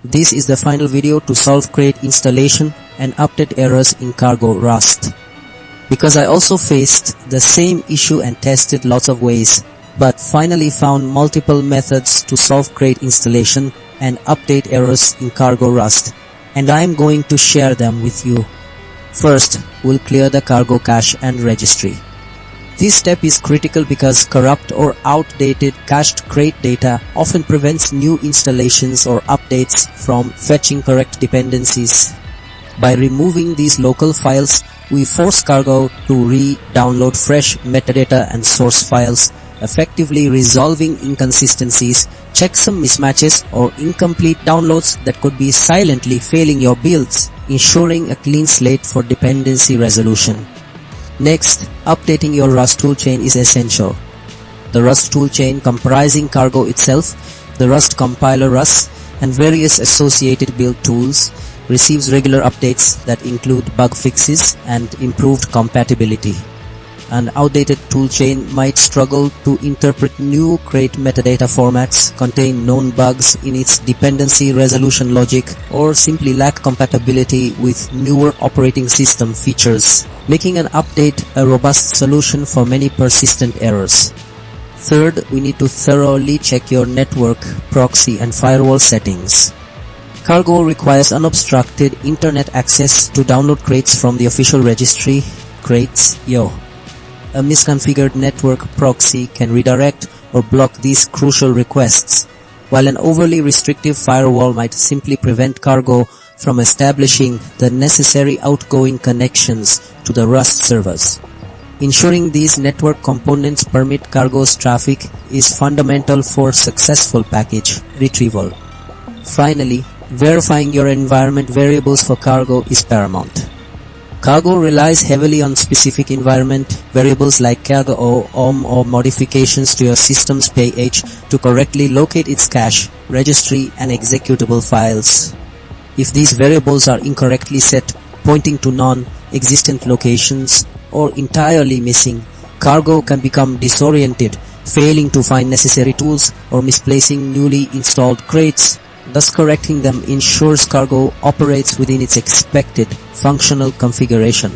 This is the final video to solve crate installation and update errors in cargo Rust. Because I also faced the same issue and tested lots of ways, but finally found multiple methods to solve crate installation and update errors in cargo Rust, and I am going to share them with you. First, we'll clear the cargo cache and registry. This step is critical because corrupt or outdated cached crate data often prevents new installations or updates from fetching correct dependencies. By removing these local files, we force cargo to re-download fresh metadata and source files, effectively resolving inconsistencies, checksum mismatches, or incomplete downloads that could be silently failing your builds, ensuring a clean slate for dependency resolution. Next, updating your Rust toolchain is essential. The Rust toolchain comprising cargo itself, the Rust compiler Rust, and various associated build tools receives regular updates that include bug fixes and improved compatibility. An outdated toolchain might struggle to interpret new crate metadata formats, contain known bugs in its dependency resolution logic, or simply lack compatibility with newer operating system features, making an update a robust solution for many persistent errors. Third, we need to thoroughly check your network, proxy, and firewall settings. Cargo requires unobstructed internet access to download crates from the official registry, Crates.io. A misconfigured network proxy can redirect or block these crucial requests, while an overly restrictive firewall might simply prevent cargo from establishing the necessary outgoing connections to the Rust servers. Ensuring these network components permit cargo's traffic is fundamental for successful package retrieval. Finally, verifying your environment variables for cargo is paramount. Cargo relies heavily on specific environment variables like cargo OM or modifications to your system's page to correctly locate its cache, registry, and executable files. If these variables are incorrectly set, pointing to non-existent locations, or entirely missing, cargo can become disoriented, failing to find necessary tools or misplacing newly installed crates. Thus correcting them ensures cargo operates within its expected functional configuration.